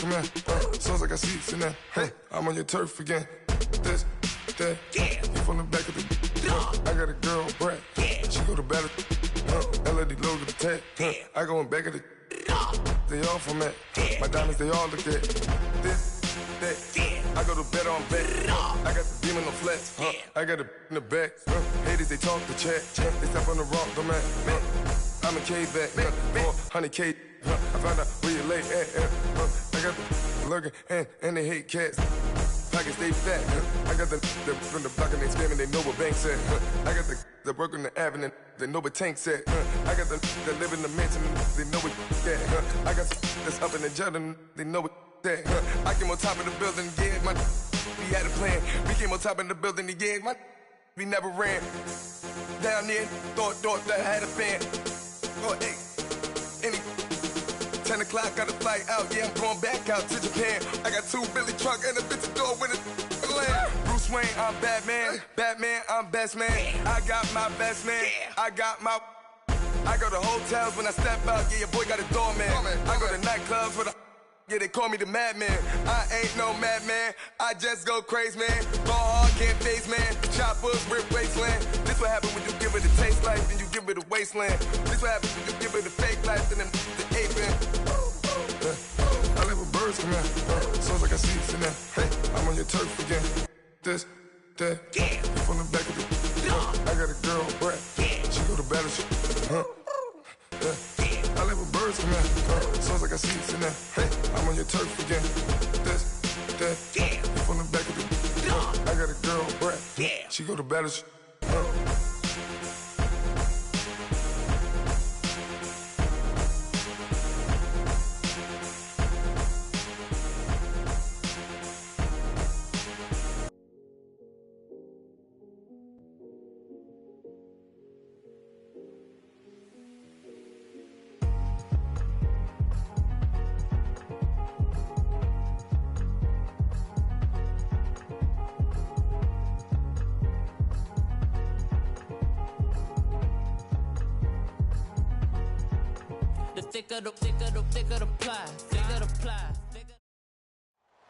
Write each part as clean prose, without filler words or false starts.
come in. Sounds like I seats in there. Hey, I'm on your turf again. This, that, you from the back of the. I got a girl, Brad. She go to battle. LED logo the tag. I go in back of the. They all from it. My diamonds, they all look at. This, that. I go to bed on bed. I got the beam in the flats. I got it in the back. Haters, they talk the chat. They step on the rock, the man. I'm a K-back. 400K. I found out where you lay at. I got the lurking and they hate cats. Pockets stay fat. I got the from the block and they screaming, they know what banks at. I got the work on the avenue, they know what tanks at. I got the live in the mansion, they know what that. I got that's up in the jutting, they know what that. I came on top of the building, yeah, we had a plan. We came on top of the building, yeah, we never ran. Down there, thought that I had a fan. Oh, hey, 10 o'clock, got a flight out, yeah, I'm going back out to Japan. I got 2 Billy truck and a bitch door with a land. Bruce Wayne, I'm Batman. Batman, I'm best man. I got my best man. I got my. I go to hotels when I step out, yeah, your boy got a doorman. I go to nightclubs with a. Yeah, they call me the madman. I ain't no madman. I just go crazy, man. Ball hard, can't face, man. Choppers, rip wasteland. This what happen when you give it a taste life, then you give it a wasteland. This what happens when you give it a fake life, then the aping. I live with birds come in. Sounds like I see it in there. Hey, I'm on your turf again. This, that, you from the back of the. I got a girl, Brad. She go to battle. I live with birds come in. Sounds like I see it in there. Hey, I'm on your turf again. This, that, you from the back of the. I got a girl, Brad. She go to battle.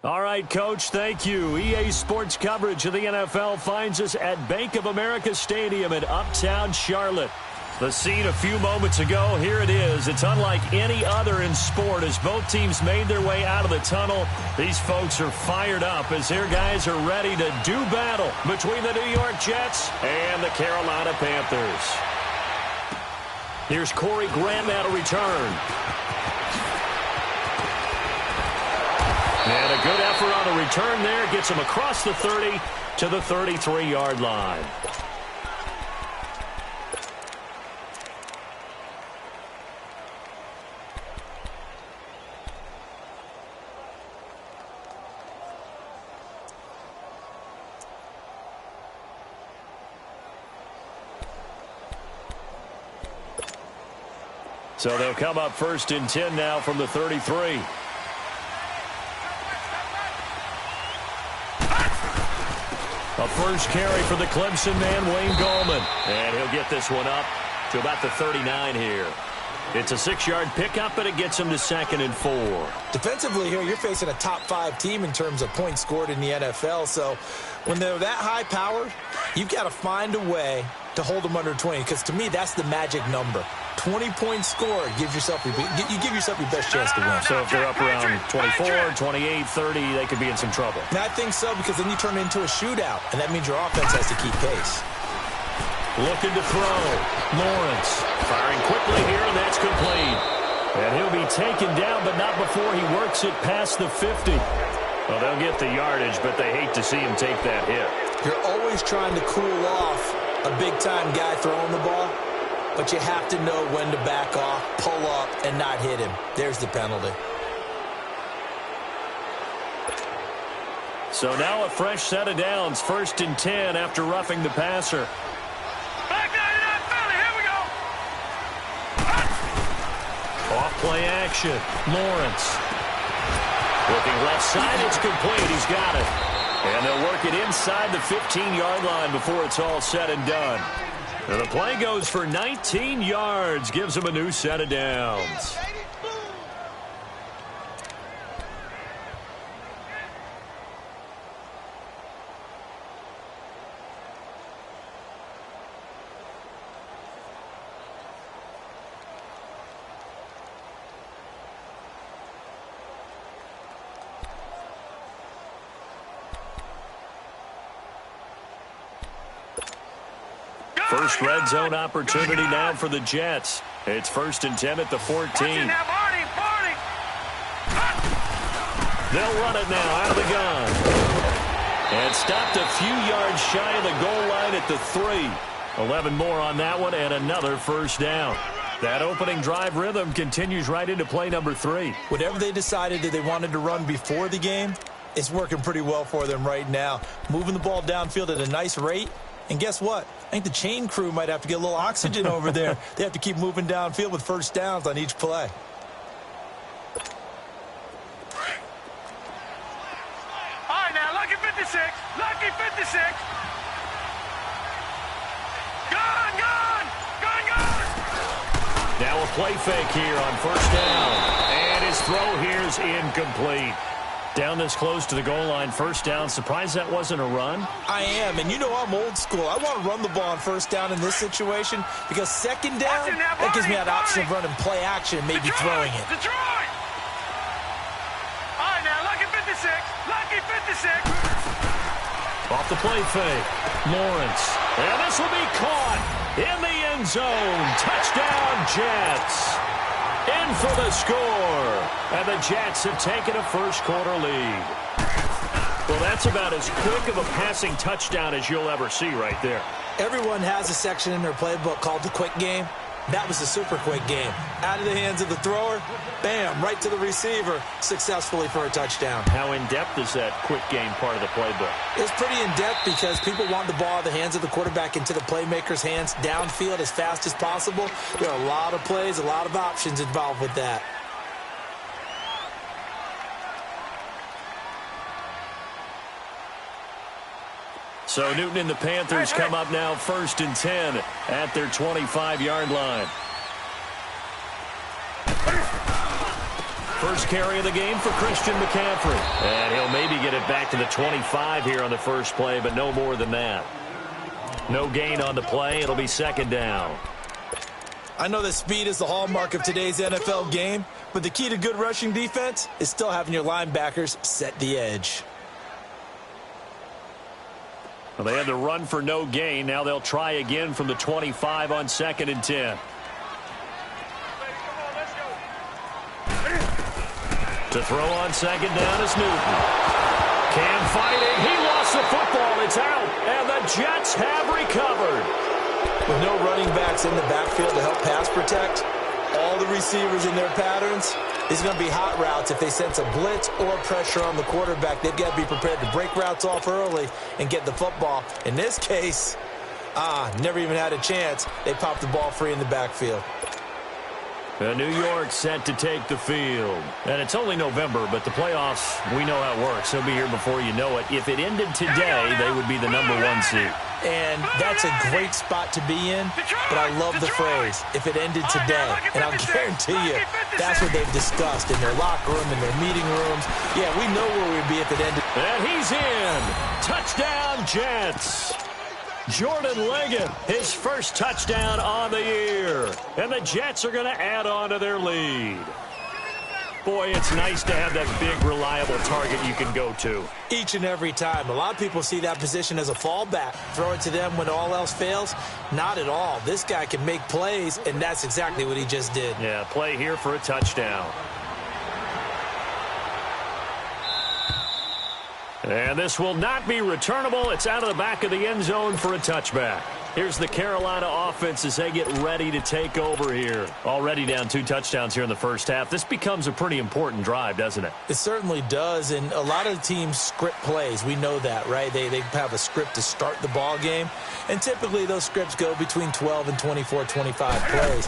All right, Coach, thank you. EA Sports coverage of the NFL finds us at Bank of America Stadium in Uptown Charlotte. The scene a few moments ago, here it is. It's unlike any other in sport as both teams made their way out of the tunnel. These folks are fired up as their guys are ready to do battle between the New York Jets and the Carolina Panthers. Here's Corey Graham out of return. And a good effort on a return there. Gets him across the 30 to the 33-yard line. So they'll come up 1st and 10 now from the 33. A first carry for the Clemson man, Wayne Gallman. And he'll get this one up to about the 39 here. It's a 6-yard pickup, but it gets him to 2nd and 4. Defensively here, you're facing a top-5 team in terms of points scored in the NFL. So when they're that high-powered, you've got to find a way to hold them under 20. Because to me, that's the magic number. 20 points scored, you give yourself your best chance to win. So if they're up around 24, 28, 30, they could be in some trouble. And I think so, because then you turn it into a shootout, and that means your offense has to keep pace. Looking to throw. Lawrence firing quickly here, and that's complete. And he'll be taken down, but not before he works it past the 50. Well, they'll get the yardage, but they hate to see him take that hit. You're always trying to cool off a big-time guy throwing the ball, but you have to know when to back off, pull up, and not hit him. There's the penalty. So now a fresh set of downs, 1st and 10 after roughing the passer. Off-play action. Lawrence. Looking left side, it's complete. He's got it. And they'll work it inside the 15-yard line before it's all said and done. And the play goes for 19 yards, gives him a new set of downs. First red zone opportunity now for the Jets. It's 1st and 10 at the 14. They'll run it now out of the gun. And stopped a few yards shy of the goal line at the 3. 11 more on that one and another first down. That opening drive rhythm continues right into play number 3. Whatever they decided that they wanted to run before the game, it's working pretty well for them right now. Moving the ball downfield at a nice rate. And guess what? I think the chain crew might have to get a little oxygen over there. They have to keep moving downfield with first downs on each play. All right, now, lucky 56. Lucky 56. Gone. Now a play fake here on first down. And his throw here's incomplete. Down this close to the goal line, first down. Surprised that wasn't a run? I am, and you know I'm old school. I want to run the ball on first down in this situation because second down, that gives me that option of running play action and maybe throwing it. Detroit! All right, now, lucky 56. Lucky 56. Off the play fake, Lawrence. And this will be caught in the end zone. Touchdown, Jets. In for the score. And the Jets have taken a first-quarter lead. Well, that's about as quick of a passing touchdown as you'll ever see right there. Everyone has a section in their playbook called the quick game. That was a super quick game. Out of the hands of the thrower, bam, right to the receiver, successfully for a touchdown. How in-depth is that quick game part of the playbook? It's pretty in-depth because people want the ball out of the hands of the quarterback into the playmaker's hands downfield as fast as possible. There are a lot of plays, a lot of options involved with that. So Newton and the Panthers come up now 1st and 10 at their 25-yard line. First carry of the game for Christian McCaffrey. And he'll maybe get it back to the 25 here on the first play, but no more than that. No gain on the play. It'll be second down. I know that speed is the hallmark of today's NFL game, but the key to good rushing defense is still having your linebackers set the edge. Well, they had to run for no gain. Now they'll try again from the 25 on 2nd and 10. To throw on second down is Newton. Cam fighting. He lost the football. It's out. And the Jets have recovered. With no running backs in the backfield to help pass protect, all the receivers in their patterns, it's going to be hot routes. If they sense a blitz or pressure on the quarterback, they've got to be prepared to break routes off early and get the football. In this case, never even had a chance. They popped the ball free in the backfield. New York set to take the field. And it's only November, but the playoffs, we know how it works. They'll be here before you know it. If it ended today, they would be the #1 seed. And that's a great spot to be in, but I love the phrase, if it ended today. And I'll guarantee you, that's what they've discussed in their locker room, in their meeting rooms. Yeah, we know where we'd be if it ended. And he's in. Touchdown, Jets. Jordan Leggett, his first touchdown on the year. And the Jets are going to add on to their lead. Boy, it's nice to have that big, reliable target you can go to. Each and every time. A lot of people see that position as a fallback. Throw it to them when all else fails. Not at all. This guy can make plays, and that's exactly what he just did. Yeah, play here for a touchdown. And this will not be returnable. It's out of the back of the end zone for a touchback. Here's the Carolina offense as they get ready to take over here. Already down 2 touchdowns here in the first half. This becomes a pretty important drive, doesn't it? It certainly does, and a lot of teams script plays. We know that, right? They have a script to start the ball game, and typically those scripts go between 12 and 24, 25 plays.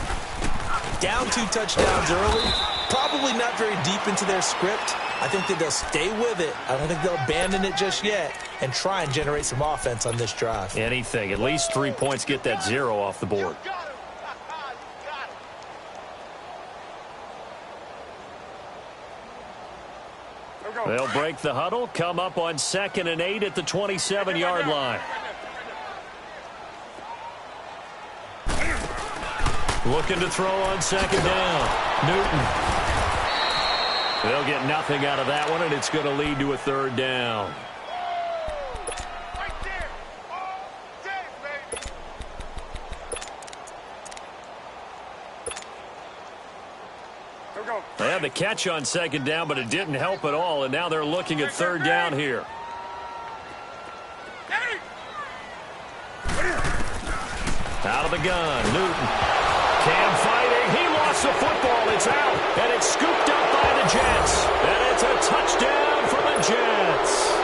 Down 2 touchdowns early, probably not very deep into their script. I think that they'll stay with it. I don't think they'll abandon it just yet and try and generate some offense on this drive. Anything. At least 3 points, get that 0 off the board. They'll break the huddle, come up on 2nd and 8 at the 27-yard line. Looking to throw on 2nd down. Newton. They'll get nothing out of that one, and it's going to lead to a 3rd down. Had the catch on second down, but it didn't help at all, and now they're looking at third down here. Out of the gun, Newton. Cam fighting. He lost the football. It's out, and it's scooped up by the Jets. And it's a touchdown for the Jets.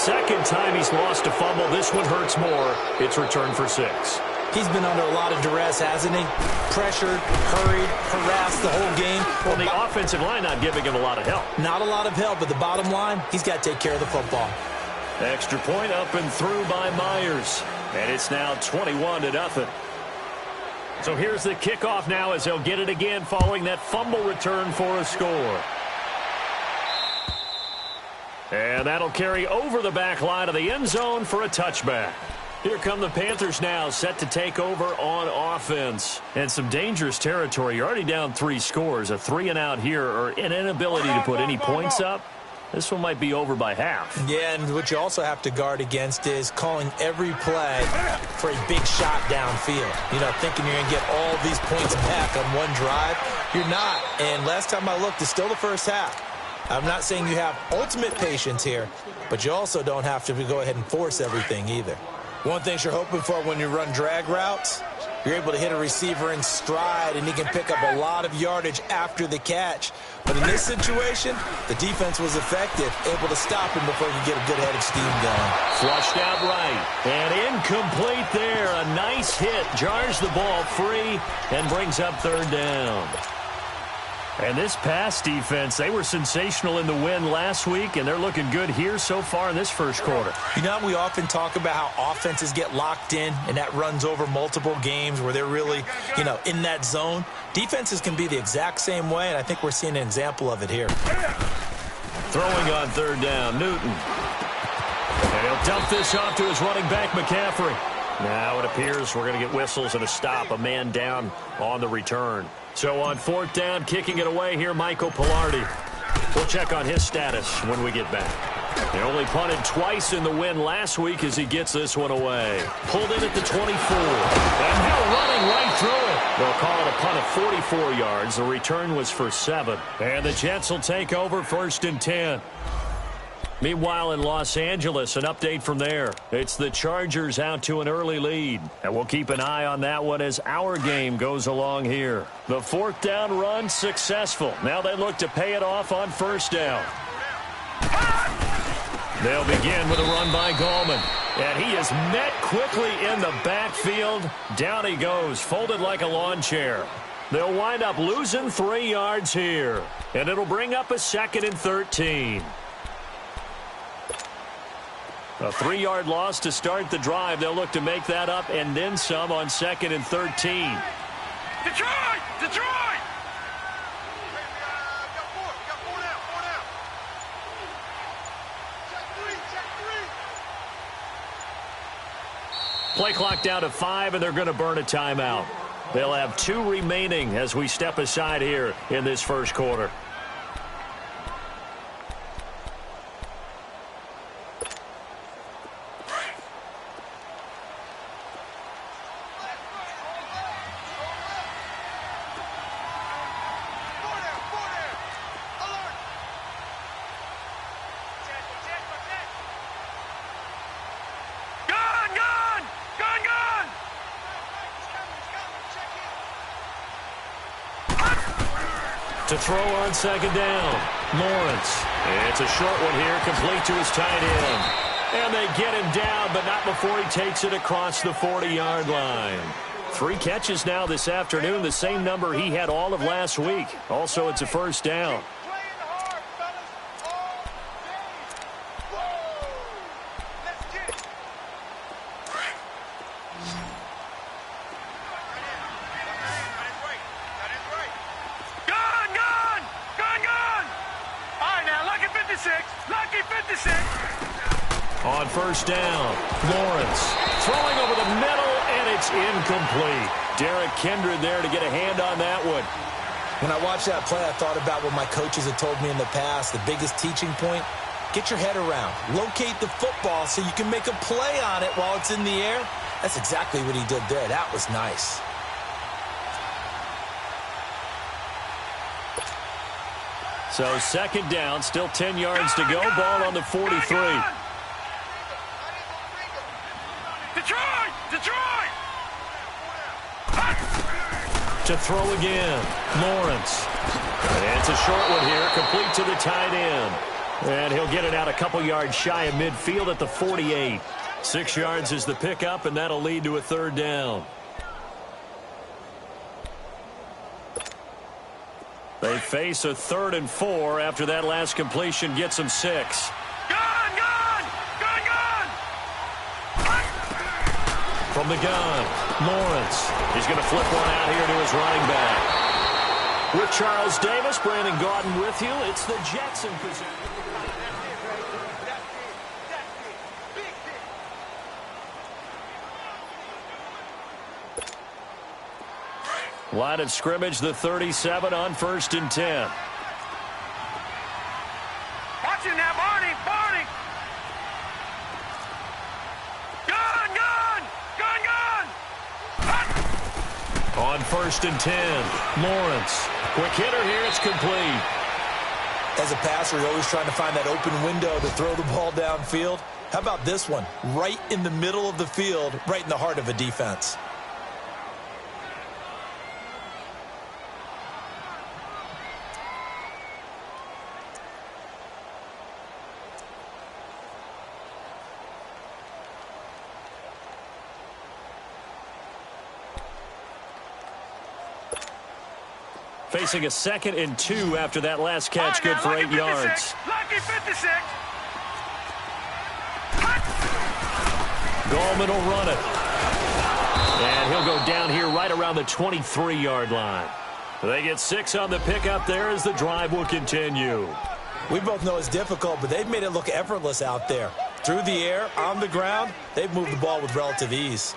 Second time he's lost a fumble. This one hurts more. It's returned for 6. He's been under a lot of duress, hasn't he? Pressured, hurried, harassed the whole game. Well, the offensive line not giving him a lot of help. Not a lot of help, but the bottom line, he's got to take care of the football. Extra point up and through by Myers. And it's now 21-0. So here's the kickoff now as they'll get it again following that fumble return for a score. And that'll carry over the back line of the end zone for a touchback. Here come the Panthers now, set to take over on offense. And some dangerous territory. You're already down 3 scores. A 3-and-out here, or an inability to put any points up. This one might be over by half. Yeah, and what you also have to guard against is calling every play for a big shot downfield. You know, thinking you're going to get all these points back on one drive. You're not. And last time I looked, it's still the first half. I'm not saying you have ultimate patience here, but you also don't have to go ahead and force everything either. One thing you're hoping for when you run drag routes, you're able to hit a receiver in stride, and he can pick up a lot of yardage after the catch. But in this situation, the defense was effective, able to stop him before he could get a good head of steam going. Flushed out right, and incomplete there. A nice hit, jars the ball free, and brings up third down. And this pass defense, they were sensational in the win last week, and they're looking good here so far in this first quarter. You know, we often talk about how offenses get locked in, and that runs over multiple games where they're really, you know, in that zone. Defenses can be the exact same way, and I think we're seeing an example of it here. Throwing on third down, Newton. And he'll dump this off to his running back, McCaffrey. Now it appears we're going to get whistles and a stop, a man down on the return. So on fourth down, kicking it away here, Michael Palardy. We'll check on his status when we get back. They only punted twice in the win last week as he gets this one away. Pulled in at the 24. And now running right through it. They'll call it a punt of 44 yards. The return was for 7. And the Jets will take over 1st and 10. Meanwhile, in Los Angeles, an update from there. It's the Chargers out to an early lead. And we'll keep an eye on that one as our game goes along here. The fourth down run successful. Now they look to pay it off on first down. They'll begin with a run by Gallman. And he is met quickly in the backfield. Down he goes, folded like a lawn chair. They'll wind up losing 3 yards here. And it'll bring up a 2nd and 13. A 3-yard loss to start the drive. They'll look to make that up and then some on 2nd and 13. Detroit! Detroit! Play clock down to 5, and they're going to burn a timeout. They'll have 2 remaining as we step aside here in this first quarter. To throw on 2nd down, Lawrence. It's a short one here, complete to his tight end. And they get him down, but not before he takes it across the 40-yard line. 3 catches now this afternoon, the same number he had all of last week. Also, it's a first down. On first down, Lawrence throwing over the middle, and it's incomplete. Derek Kindred there to get a hand on that one. When I watched that play, I thought about what my coaches had told me in the past. The biggest teaching point, get your head around. Locate the football so you can make a play on it while it's in the air. That's exactly what he did there. That was nice. So second down, still 10 yards to go. Ball on the 43. Detroit! Detroit! To throw again, Lawrence. And it's a short one here, complete to the tight end. And he'll get it out a couple yards shy of midfield at the 48. 6 yards is the pickup, and that'll lead to a third down. They face a 3rd and 4 after that last completion gets them 6. Gun! Gun! Gun! Gun! From the gun, Lawrence. He's going to flip one out here to his running back. With Charles Davis, Brandon Gaudin with you. It's the Jets in position. Line of scrimmage, the 37 on 1st and 10. Watch it now, Barney! Barney! Gun! Gun! Gun! Gun! On 1st and 10, Lawrence. Quick hitter here, it's complete. As a passer, you're always trying to find that open window to throw the ball downfield. How about this one? Right in the middle of the field, right in the heart of a defense. Facing a 2nd and 2 after that last catch, good for 8 yards. Lucky 56. Gallman will run it. And he'll go down here right around the 23-yard line. They get 6 on the pickup there as the drive will continue. We both know it's difficult, but they've made it look effortless out there. Through the air, on the ground, they've moved the ball with relative ease.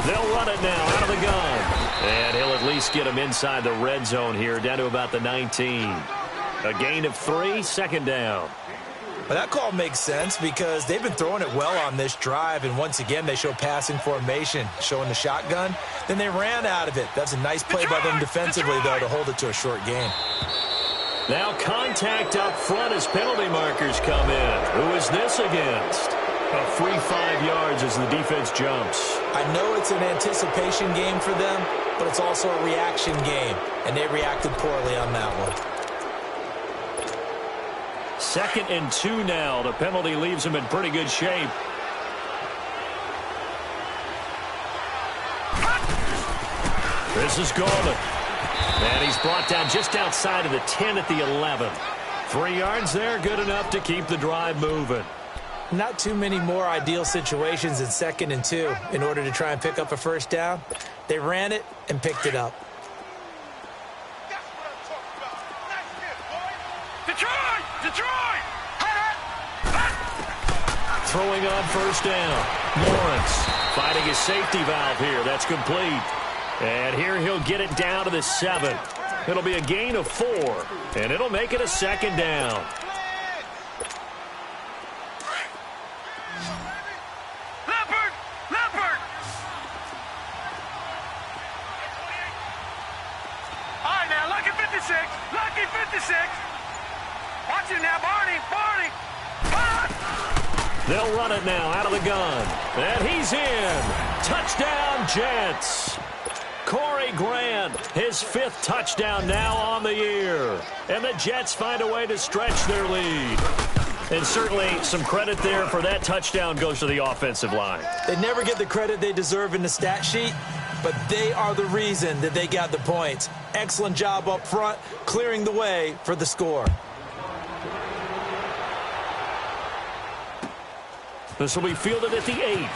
They'll run it now out of the gun. And he'll at least get him inside the red zone here, down to about the 19. A gain of 3, 2nd down. Well, that call makes sense because they've been throwing it well on this drive, and once again they show passing formation, showing the shotgun. Then they ran out of it. That's a nice play by them defensively, though, to hold it to a short gain. Now contact up front as penalty markers come in. Who is this against? A free 5 yards as the defense jumps. I know it's an anticipation game for them, but it's also a reaction game, and they reacted poorly on that one. 2nd and 2 now. The penalty leaves him in pretty good shape. This is Gallman. And he's brought down just outside of the 10 at the 11. 3 yards there, good enough to keep the drive moving. Not too many more ideal situations in 2nd and 2 in order to try and pick up a first down. They ran it and picked it up. Detroit! Detroit! Throwing on 1st down. Lawrence finding his safety valve here. That's complete. And here he'll get it down to the 7. It'll be a gain of 4. And it'll make it a 2nd down. Leopard! Leopard! All right, now, lucky 56. Lucky 56. Watch it now, Barney. Barney. They'll run it now out of the gun. And he's in. Touchdown, Jets. Corey Grant, his 5th touchdown now on the year. And the Jets find a way to stretch their lead. And certainly some credit there for that touchdown goes to the offensive line. They never get the credit they deserve in the stat sheet, but they are the reason that they got the points. Excellent job up front, clearing the way for the score. This will be fielded at the 8.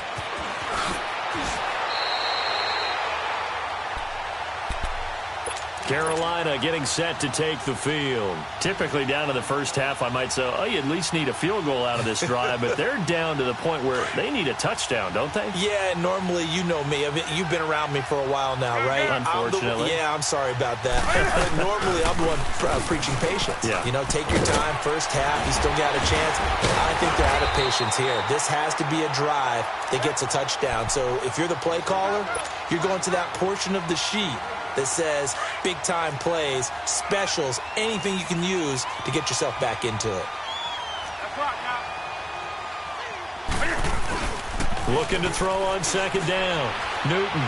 Carolina getting set to take the field. Typically down to the first half, I might say, oh, you at least need a field goal out of this drive, but they're down to the point where they need a touchdown, don't they? Yeah, normally, you know me. I mean, you've been around me for a while now, right? Unfortunately. I'm sorry about that. Normally, I'm the one preaching patience. Yeah. You know, take your time, first half, you still got a chance. I think they're out of patience here. This has to be a drive that gets a touchdown. So if you're the play caller, you're going to that portion of the sheet that says big-time plays, specials, anything you can use to get yourself back into it. Looking to throw on second down. Newton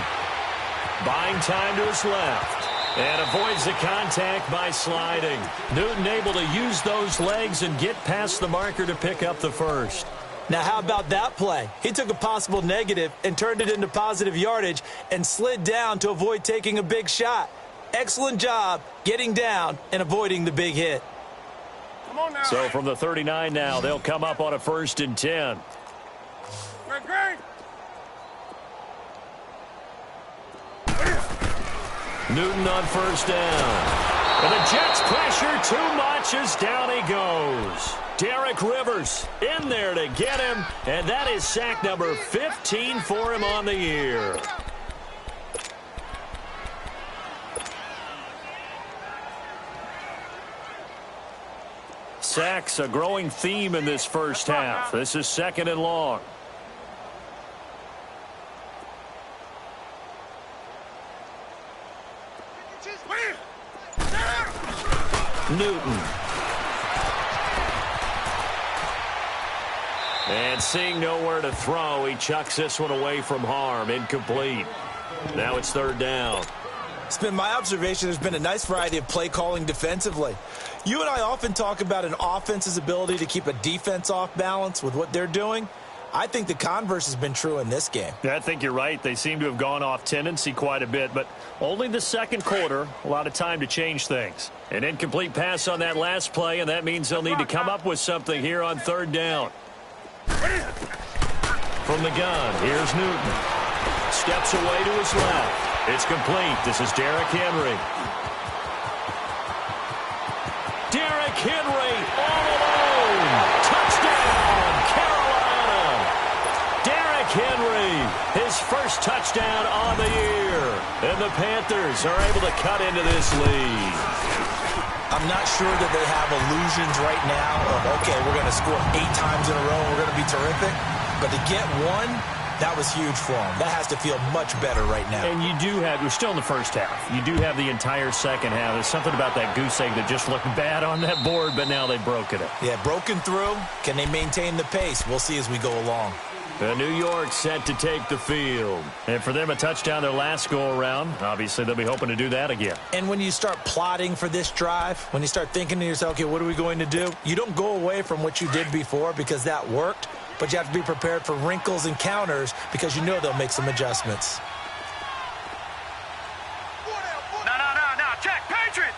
buying time to his left and avoids the contact by sliding. Newton able to use those legs and get past the marker to pick up the first. Now, how about that play? He took a possible negative and turned it into positive yardage and slid down to avoid taking a big shot. Excellent job getting down and avoiding the big hit. Come on now. So from the 39 now, they'll come up on a 1st and 10. Great. Newton on 1st down. And the Jets pressure too much as down he goes. Derek Rivers in there to get him, and that is sack number 15 for him on the year. Sacks a growing theme in this first half. This is 2nd and long. Newton. And seeing nowhere to throw, he chucks this one away from harm. Incomplete. Now it's 3rd down. It's been my observation there's been a nice variety of play calling defensively. You and I often talk about an offense's ability to keep a defense off balance with what they're doing. I think the converse has been true in this game. Yeah, I think you're right. They seem to have gone off tendency quite a bit, but only the 2nd quarter, a lot of time to change things. An incomplete pass on that last play, and that means they'll need to come up with something here on 3rd down. From the gun, here's Newton. Steps away to his left. It's complete. This is Derrick Henry. Derrick Henry all alone. Touchdown, Carolina. Derrick Henry, his first touchdown on the year. And the Panthers are able to cut into this lead. I'm not sure that they have illusions right now of, okay, we're going to score 8 times in a row and we're going to be terrific. But to get one, that was huge for them. That has to feel much better right now. And you do have, we're still in the first half. You do have the entire second half. There's something about that goose egg that just looked bad on that board, but now they've broken it. Yeah, broken through. Can they maintain the pace? We'll see as we go along. New York set to take the field. And for them, a touchdown their last go-around. Obviously, they'll be hoping to do that again. And when you start plotting for this drive, when you start thinking to yourself, okay, what are we going to do? You don't go away from what you did before because that worked, but you have to be prepared for wrinkles and counters because you know they'll make some adjustments. No. Check. Patriot.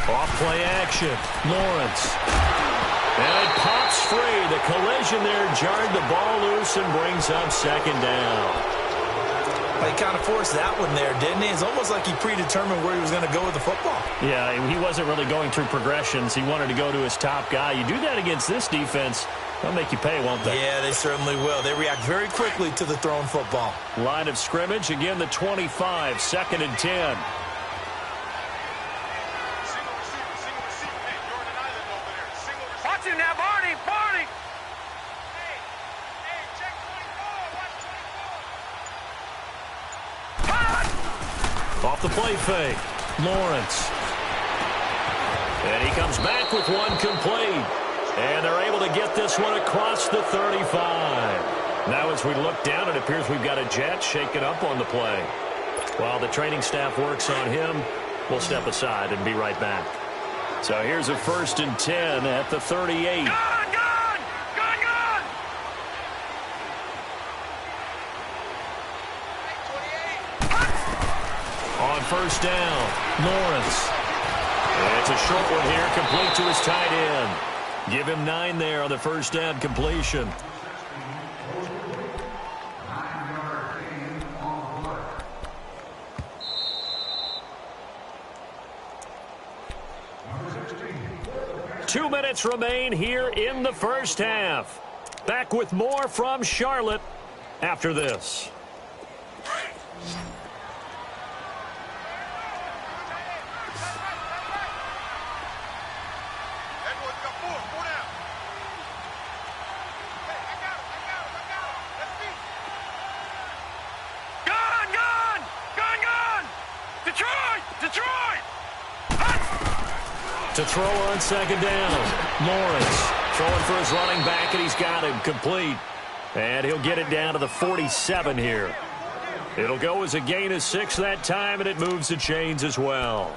Off play action. Lawrence. And it pops free. The collision there jarred the ball loose and brings up 2nd down. He kind of forced that one there, didn't he? It's almost like he predetermined where he was going to go with the football. Yeah, he wasn't really going through progressions. He wanted to go to his top guy. You do that against this defense, they'll make you pay, won't they? Yeah, they certainly will. They react very quickly to the thrown football. Line of scrimmage, again the 25, 2nd and 10. Watch him now, Barney. Check 24. Off the play fake, Lawrence. And he comes back with one complete. And they're able to get this one across the 35. Now as we look down, it appears we've got a Jet shaken up on the play. While the training staff works on him, we'll step aside and be right back. So here's a 1st and 10 at the 38. Gun! On 1st down, Lawrence. And it's a short one here, complete to his tight end. Give him 9 there on the 1st down completion. 2 minutes remain here in the first half. Back with more from Charlotte after this. To throw on second down. Lawrence throwing for his running back, and he's got him complete. And he'll get it down to the 47 here. It'll go as a gain of 6 that time, and it moves the chains as well.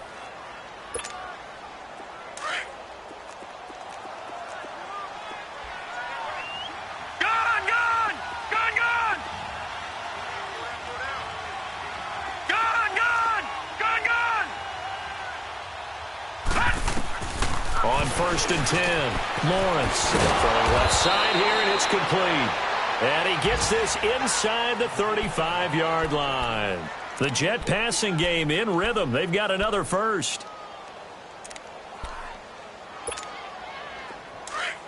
On 1st and 10, Lawrence throwing left side here, and it's complete. And he gets this inside the 35-yard line. The Jet passing game in rhythm. They've got another first.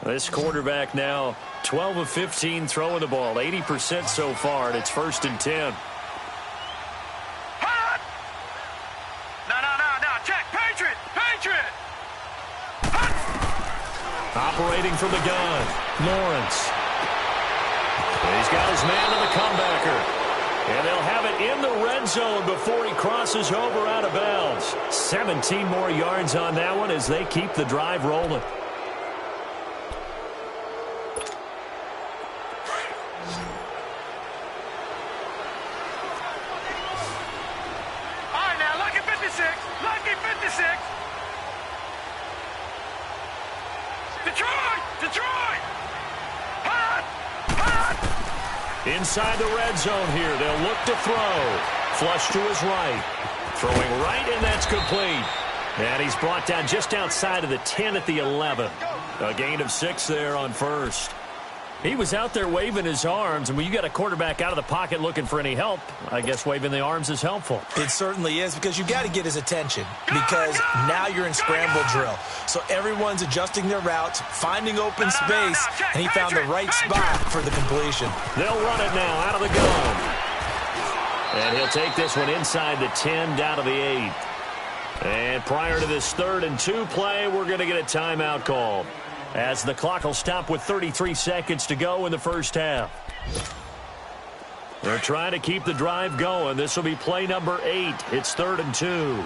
This quarterback now 12 of 15 throwing the ball, 80% so far, and it's 1st and 10. Operating from the gun, Lawrence. He's got his man on the comebacker. And they'll have it in the red zone before he crosses over out of bounds. 17 more yards on that one as they keep the drive rolling. Inside the red zone here, they'll look to throw. Flush to his right. Throwing right, and that's complete. And he's brought down just outside of the 10 at the 11. A gain of 6 there on 1st. He was out there waving his arms, and when you got a quarterback out of the pocket looking for any help, I guess waving the arms is helpful. It certainly is, because you got to get his attention, because now you're in scramble drill. So everyone's adjusting their routes, finding open space, and he found the right spot for the completion. They'll run it now out of the gun. And he'll take this one inside the 10 down to the 8. And prior to this 3rd and 2 play, we're going to get a timeout called, as the clock will stop with 33 seconds to go in the first half. They're trying to keep the drive going. This will be play number 8. It's 3rd and 2. No,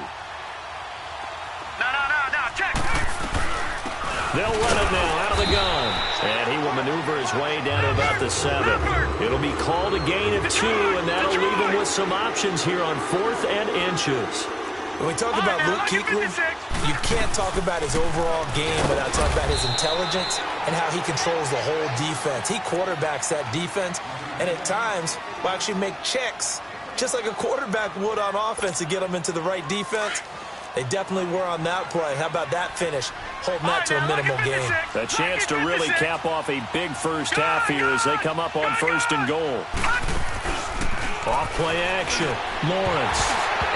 check. They'll run it now out of the gun. And he will maneuver his way down to about the 7. It'll be called a gain of 2, and that'll leave him with some options here on 4th and inches. When we talk about Luke Kuechly, you can't talk about his overall game without talking about his intelligence and how he controls the whole defense. He quarterbacks that defense, and at times will actually make checks, just like a quarterback would on offense, to get them into the right defense. They definitely were on that play. How about that finish, holding that to a minimal gain? A chance to really cap off a big first half here as they come up on 1st and goal. Off play action, Lawrence.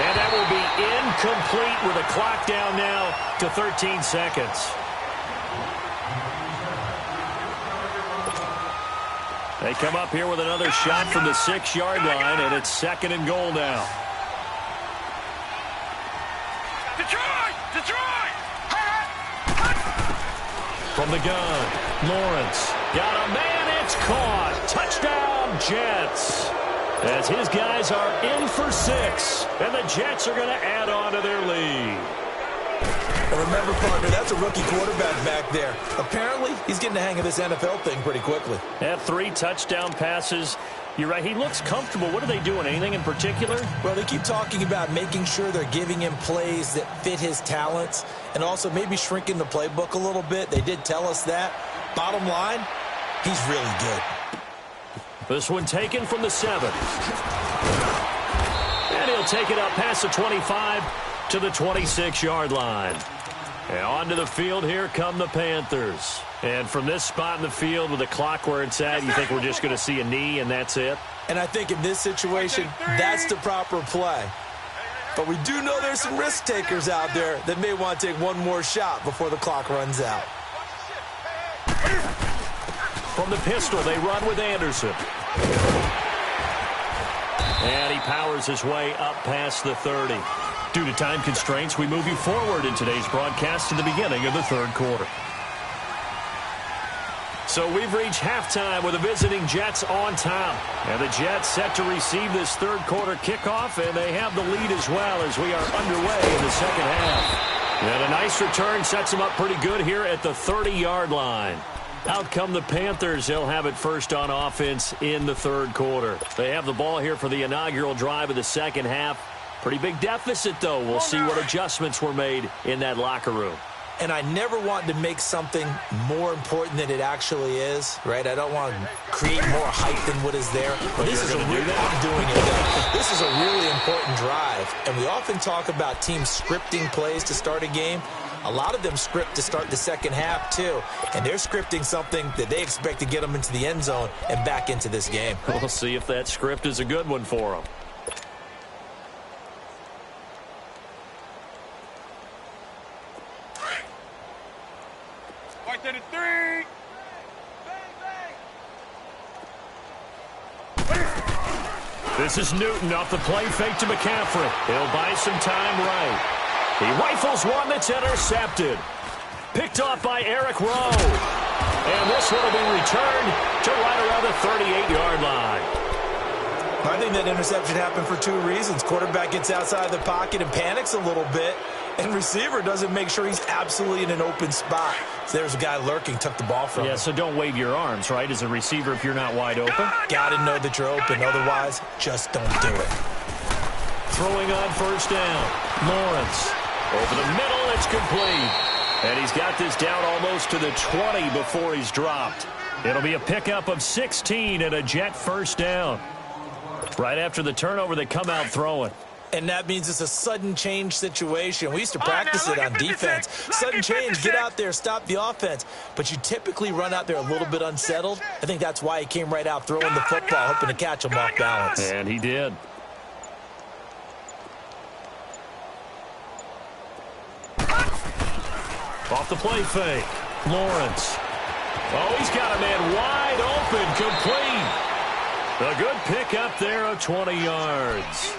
And that will be incomplete with a clock down now to 13 seconds. They come up here with another shot from the 6-yard line, and it's 2nd and goal now. Detroit! From the gun, Lawrence. Got a man, it's caught. Touchdown, Jets. As his guys are in for 6, and the Jets are going to add on to their lead. And remember, partner, that's a rookie quarterback back there. Apparently, he's getting the hang of this NFL thing pretty quickly. Had 3 touchdown passes. You're right, he looks comfortable. What are they doing? Anything in particular? Well, they keep talking about making sure they're giving him plays that fit his talents, and also maybe shrinking the playbook a little bit. They did tell us that. Bottom line, he's really good. This one taken from the 7. And he'll take it up past the 25 to the 26-yard line. And onto the field, here come the Panthers. And from this spot in the field with the clock where it's at, you think we're just going to see a knee and that's it? And I think in this situation, that's the proper play. But we do know there's some risk takers out there that may want to take one more shot before the clock runs out. from the pistol. They run with Anderson. And he powers his way up past the 30. Due to time constraints, we move you forward in today's broadcast to the beginning of the third quarter. So we've reached halftime with the visiting Jets on top. And the Jets set to receive this third quarter kickoff, and they have the lead as well as we are underway in the second half. And a nice return sets them up pretty good here at the 30-yard line. Out come the Panthers. They'll have it first on offense in the third quarter. They have the ball here for the inaugural drive of the second half. Pretty big deficit, though. We'll see what adjustments were made in that locker room. And I never want to make something more important than it actually is, right? I don't want to create more hype than what is there. But this is I'm doing it, though. This is a really important drive. And we often talk about teams scripting plays to start a game. A lot of them script to start the second half, too. And they're scripting something that they expect to get them into the end zone and back into this game. We'll see if that script is a good one for them. White to the 3. This is Newton off the play fake to McCaffrey. He'll buy some time right. He rifles one that's intercepted. Picked off by Eric Rowe. And this one will be returned to right around the 38-yard line. I think that interception happened for two reasons. Quarterback gets outside the pocket and panics a little bit, and receiver doesn't make sure he's absolutely in an open spot. So there's a guy lurking, took the ball from him. Yeah, so don't wave your arms, right, as a receiver if you're not wide open. Got to know that you're open. Otherwise, just don't do it. Throwing on first down. Lawrence. Over the middle, it's complete. And he's got this down almost to the 20 before he's dropped. It'll be a pickup of 16 and a Jet first down. Right after the turnover, they come out throwing. And that means it's a sudden change situation. We used to practice it on defense. Sudden change, get out there, stop the offense. But you typically run out there a little bit unsettled. I think that's why he came right out throwing the football, hoping to catch him off balance. And he did. Off the play fake. Lawrence. Oh, he's got a man wide open, complete. A good pickup there of 20 yards.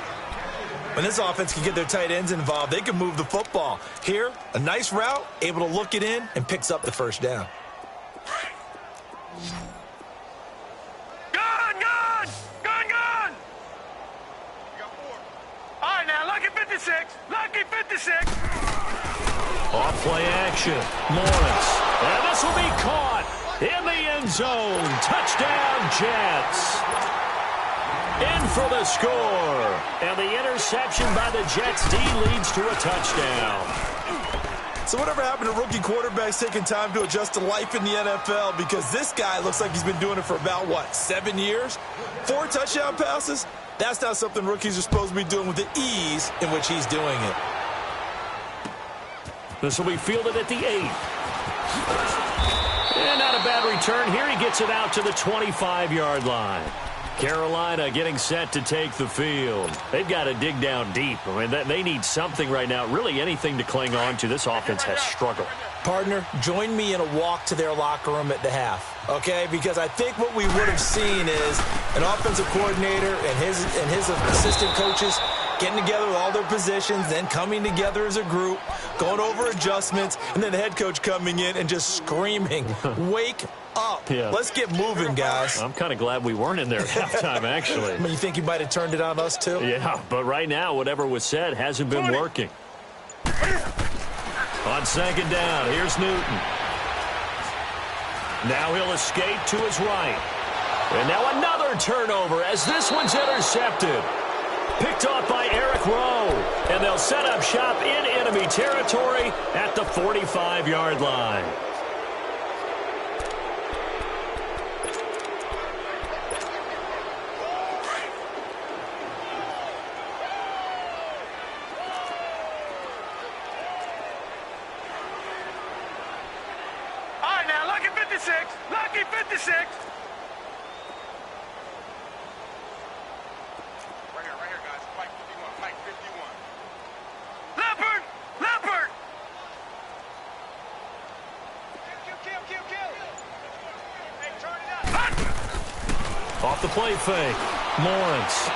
When this offense can get their tight ends involved, they can move the football. Here, a nice route, able to look it in, and picks up the first down. Gun! All right, now, lucky 56. Lucky 56. Off play action. Lawrence. And this will be caught in the end zone. Touchdown, Jets. In for the score. And the interception by the Jets D leads to a touchdown. So whatever happened to rookie quarterbacks taking time to adjust to life in the NFL? Because this guy looks like he's been doing it for about, 7 years? 4 touchdown passes? That's not something rookies are supposed to be doing with the ease in which he's doing it. This will be fielded at the 8. And not a bad return. Here he gets it out to the 25-yard line. Carolina getting set to take the field. They've got to dig down deep. I mean, they need something right now, really anything to cling on to. This offense has struggled. Partner, join me in a walk to their locker room at the half, okay? Because I think what we would have seen is an offensive coordinator and his assistant coaches getting together with all their positions, then coming together as a group, going over adjustments, and then the head coach coming in and just screaming, wake up. Yeah. Let's get moving, guys. I'm kind of glad we weren't in there at halftime, actually. I mean, you think he might have turned it on us, too? Yeah, but right now, whatever was said hasn't been working. On second down, here's Newton. Now he'll escape to his right. And now another turnover as this one's intercepted. Picked off by Eric Rowe. And they'll set up shop in enemy territory at the 45-yard line. Lucky 56. Right here, guys. Mike 51. Leopard! Kill. Hey, turn it up. Off the play fake. Lawrence.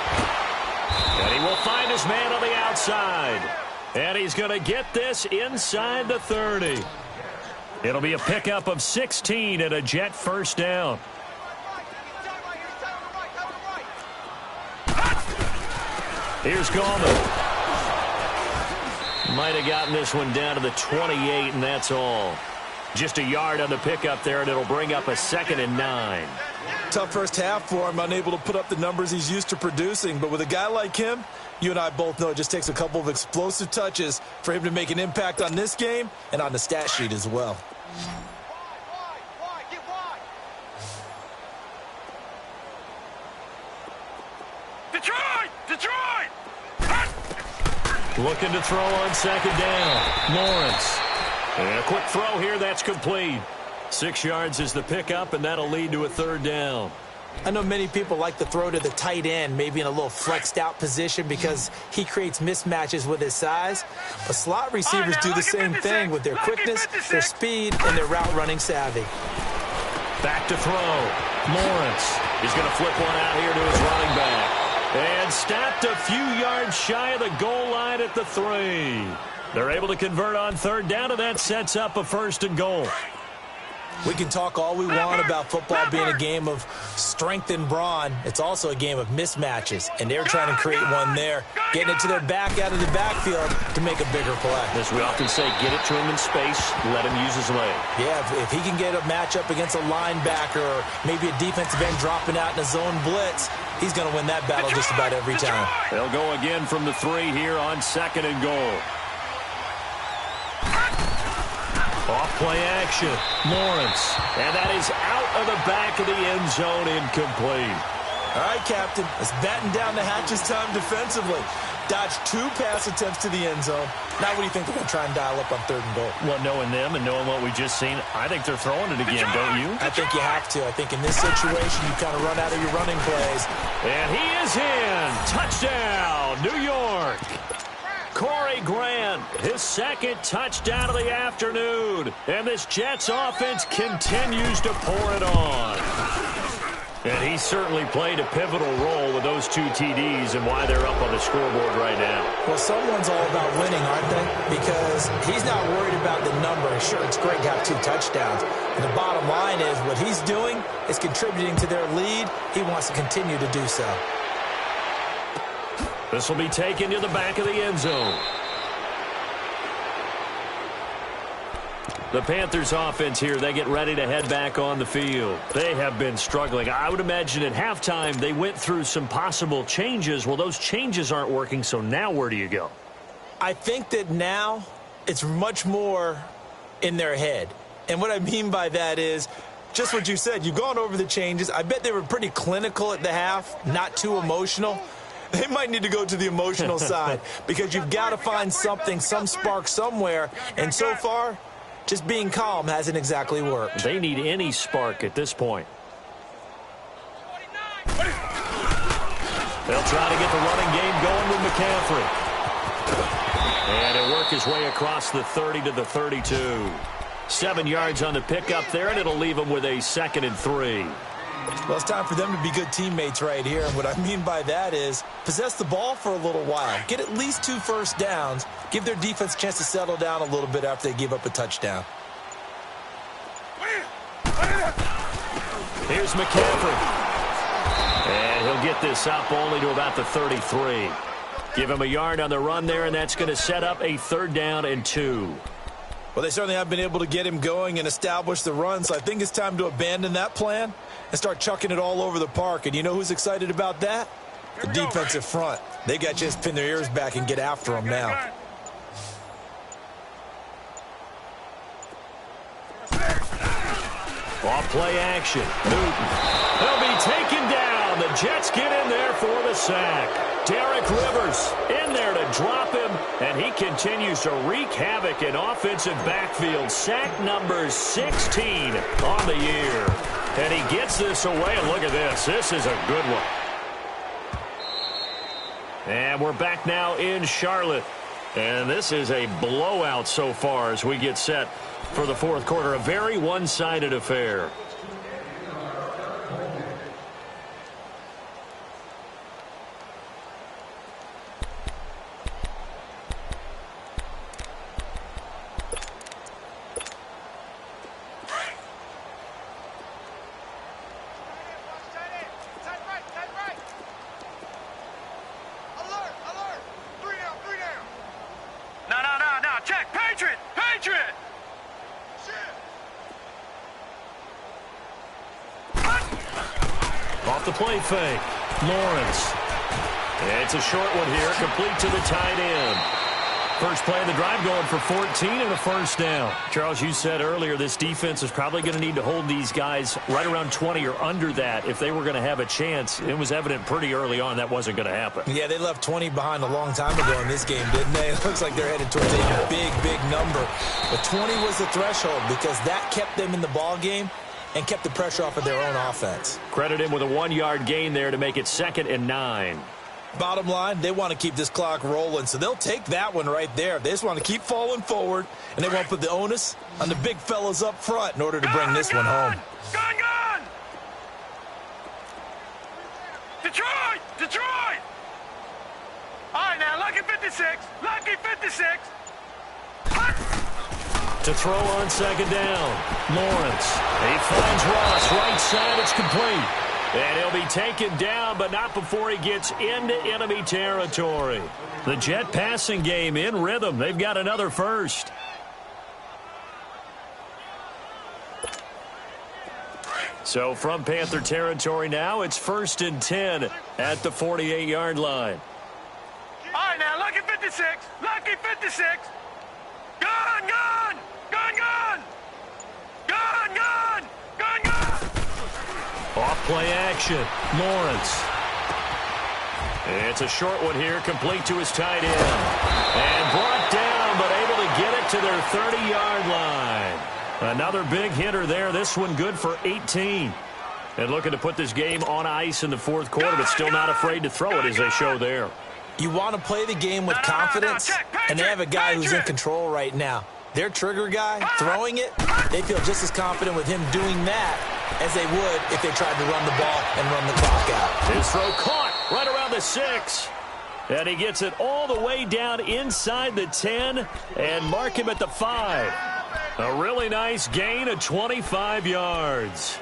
And he will find his man on the outside. And he's going to get this inside the 30. It'll be a pickup of 16 and a Jet first down. Here's Gallman. Might have gotten this one down to the 28, and that's all. Just a yard on the pickup there, and it'll bring up a 2nd and 9. Tough first half for him, unable to put up the numbers he's used to producing. But with a guy like him, you and I both know it just takes a couple of explosive touches for him to make an impact on this game and on the stat sheet as well. Detroit! Looking to throw on 2nd down. Lawrence. And a quick throw here, that's complete. 6 yards is the pickup, and that'll lead to a 3rd down. I know many people like to throw to the tight end, maybe in a little flexed out position because he creates mismatches with his size. But slot receivers do the same thing with their quickness, their speed, and their route running savvy. Back to throw. Lawrence. He's going to flip one out here to his running back. And stopped a few yards shy of the goal line at the 3. They're able to convert on 3rd down, and that sets up a 1st and goal. We can talk all we want about football being a game of strength and brawn. It's also a game of mismatches, and they're trying to create one there, getting it to their back out of the backfield to make a bigger play. As we often say, get it to him in space, let him use his leg. Yeah, if he can get a matchup against a linebacker or maybe a defensive end dropping out in a zone blitz, he's going to win that battle just about every time. They'll go again from the 3 here on 2nd and goal. Off play action. Lawrence. And that is out of the back of the end zone, incomplete. All right, Captain. It's batten down the hatches time defensively. Dodged 2 pass attempts to the end zone. Now what do you think they're going to try and dial up on 3rd and goal? Well, knowing them and knowing what we just seen, I think they're throwing it again, don't you? I think you have to. I think in this situation, you kind of run out of your running plays. And he is in. Touchdown, New York. Corey Grant, his 2nd touchdown of the afternoon. And this Jets offense continues to pour it on. And he certainly played a pivotal role with those 2 TDs and why they're up on the scoreboard right now. Well, someone's all about winning, aren't they? Because he's not worried about the number. Sure, it's great to have 2 touchdowns. And the bottom line is what he's doing is contributing to their lead. He wants to continue to do so. This will be taken to the back of the end zone. The Panthers offense here, they get ready to head back on the field. They have been struggling. I would imagine at halftime they went through some possible changes. Well, those changes aren't working, so now where do you go? I think that now it's much more in their head. And what I mean by that is just what you said. You've gone over the changes. I bet they were pretty clinical at the half, not too emotional. They might need to go to the emotional side because you've got to find something, some spark somewhere. And so far, just being calm hasn't exactly worked. They need any spark at this point. They'll try to get the running game going with McCaffrey. And he'll work his way across the 30 to the 32. 7 yards on the pickup there, and it'll leave him with a 2nd and 3. Well, it's time for them to be good teammates right here. And what I mean by that is possess the ball for a little while. Get at least 2 first downs. Give their defense a chance to settle down a little bit after they give up a touchdown. Here's McCaffrey. And he'll get this up only to about the 33. Give him a yard on the run there, and that's going to set up a 3rd down and 2. Well, they certainly have been able to get him going and establish the run, so I think it's time to abandon that plan and start chucking it all over the park. And you know who's excited about that? The defensive front. They got to just pin their ears back and get after him now. Off play action. Newton. He'll be taken down. The Jets get in there for the sack. Derek Rivers in there to drop him, and he continues to wreak havoc in offensive backfield. Sack number 16 on the year. And he gets this away, and look at this. This is a good one. And we're back now in Charlotte. And this is a blowout so far as we get set for the 4th quarter. A very one-sided affair. the play fake. Lawrence. It's a short one here, complete to the tight end. First play of the drive going for 14 and a first down. Charles, you said earlier this defense is probably going to need to hold these guys right around 20 or under that if they were going to have a chance. It was evident pretty early on that wasn't going to happen. Yeah, they left 20 behind a long time ago in this game, didn't they? It looks like they're headed towards a big, big number. But 20 was the threshold because that kept them in the ball game and kept the pressure off of their own offense. Credit him with a 1-yard gain there to make it 2nd and 9. Bottom line, they want to keep this clock rolling, so they'll take that one right there. They just want to keep falling forward, and they want to put the onus on the big fellas up front in order to bring this one home. Gone! Detroit! Detroit! All right, now, lucky 56. Lucky 56. To throw on 2nd down. Lawrence. He finds Ross. Right side, it's complete. And he'll be taken down, but not before he gets into enemy territory. The Jet passing game in rhythm. They've got another first. So from Panther territory now, it's 1st and 10 at the 48-yard line. All right, now, lucky 56. Lucky 56. Gone! Gone! Gone! Gone! Gone! Gone! Gone! Gone! Off-play action. Lawrence. It's a short one here, complete to his tight end. And brought down, but able to get it to their 30-yard line. Another big hitter there. This one good for 18. And looking to put this game on ice in the 4th quarter, but still not afraid to throw it as they show there. You want to play the game with confidence, and they have a guy who's in control right now. Their trigger guy, throwing it, they feel just as confident with him doing that as they would if they tried to run the ball and run the clock out. His throw caught right around the 6. And he gets it all the way down inside the 10 and mark him at the 5. A really nice gain of 25 yards.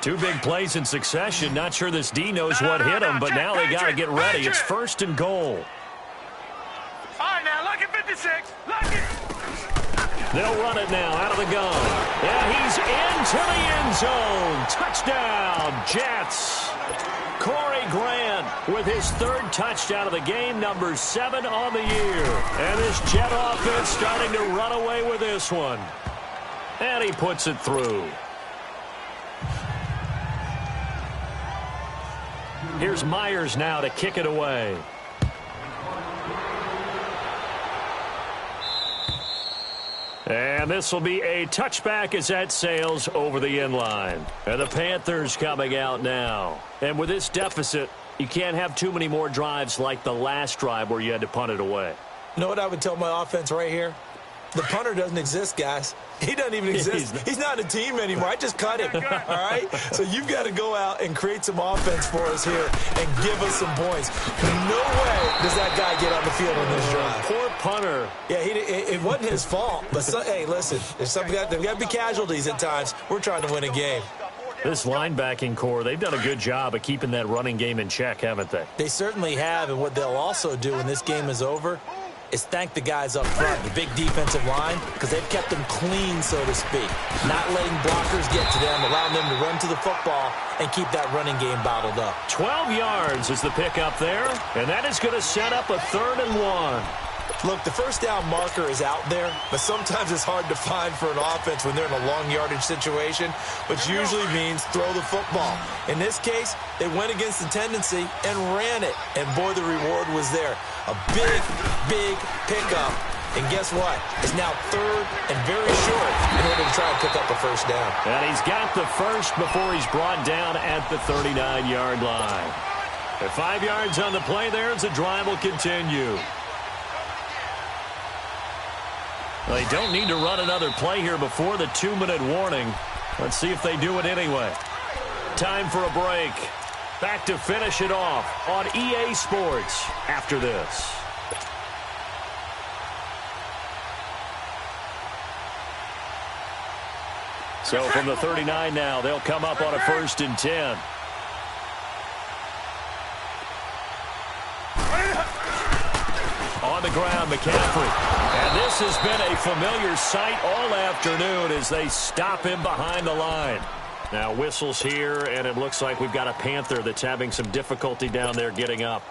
2 big plays in succession. Not sure this D knows what hit him, but now they got to get ready. It's 1st and goal. All right, now, lucky 56. Lucky. They'll run it now out of the gun. And he's into the end zone. Touchdown, Jets. Corey Grant with his 3rd touchdown of the game, number 7 on the year. And this Jet offense starting to run away with this one. And he puts it through. Here's Myers now to kick it away. And this will be a touchback as that sails over the end line. And the Panthers coming out now. And with this deficit, you can't have too many more drives like the last drive where you had to punt it away. You know what I would tell my offense right here? The punter doesn't exist, guys. He doesn't even exist. He's not a team anymore. I just cut him, all right? So you've got to go out and create some offense for us here and give us some points. No way does that guy get on the field on this drive. Poor punter. Yeah, it wasn't his fault. But, hey, listen, there's got to be casualties at times. We're trying to win a game. This linebacking core, they've done a good job of keeping that running game in check, haven't they? They certainly have, and what they'll also do when this game is over is thank the guys up front, the big defensive line, because they've kept them clean, so to speak. Not letting blockers get to them, allowing them to run to the football and keep that running game bottled up. 12 yards is the pickup there, and that is going to set up a 3rd and 1. Look, the first down marker is out there, but sometimes it's hard to find for an offense when they're in a long yardage situation, which usually means throw the football. In this case, they went against the tendency and ran it, and boy, the reward was there. A big, big pickup, and guess what? It's now 3rd and very short in order to try and pick up a first down. And he's got the first before he's brought down at the 39-yard line. At 5 yards on the play there as the drive will continue. They don't need to run another play here before the 2-minute warning. Let's see if they do it anyway. Time for a break. Back to finish it off on EA Sports after this. So from the 39 now, they'll come up on a 1st and 10. On the ground, McCaffrey. And this has been a familiar sight all afternoon as they stop him behind the line. Now whistles here, and it looks like we've got a Panther that's having some difficulty down there getting up.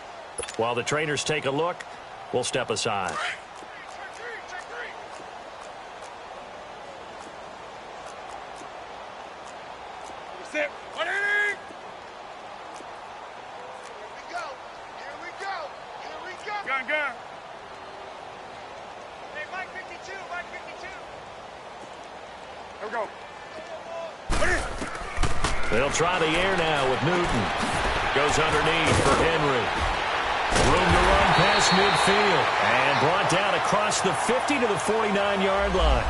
While the trainers take a look, we'll step aside. Sit. Ready? Gun, gun. Hey, Mike 52, Mike 52. Here we go. They'll try the air now with Newton. Goes underneath for Henry. Room to run past midfield. And brought down across the 50 to the 49-yard line.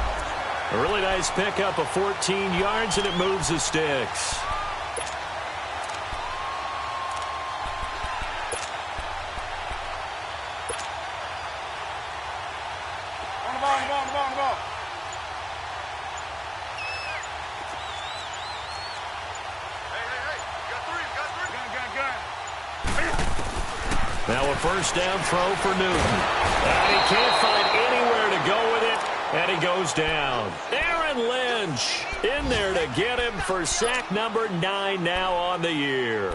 A really nice pickup of 14 yards, and it moves the sticks. On the ball, on the ball, on the ball, on the ball. Hey. You got three. Gun. Now a first down throw for Newton. And he can't find anywhere to go with it, and he goes down. Aaron Lynch in there to get him for sack number 9 now on the year.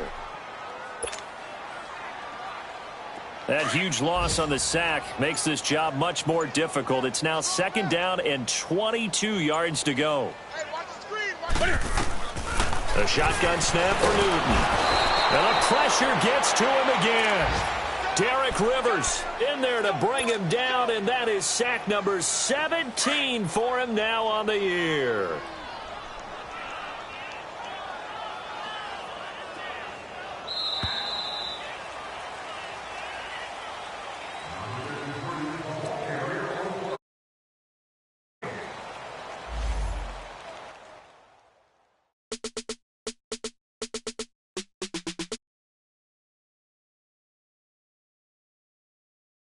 That huge loss on the sack makes this job much more difficult. It's now 2nd down and 22 yards to go. Hey, watch the screen. A shotgun snap for Newton. And the pressure gets to him again. Derek Rivers in there to bring him down, and that is sack number 17 for him now on the year.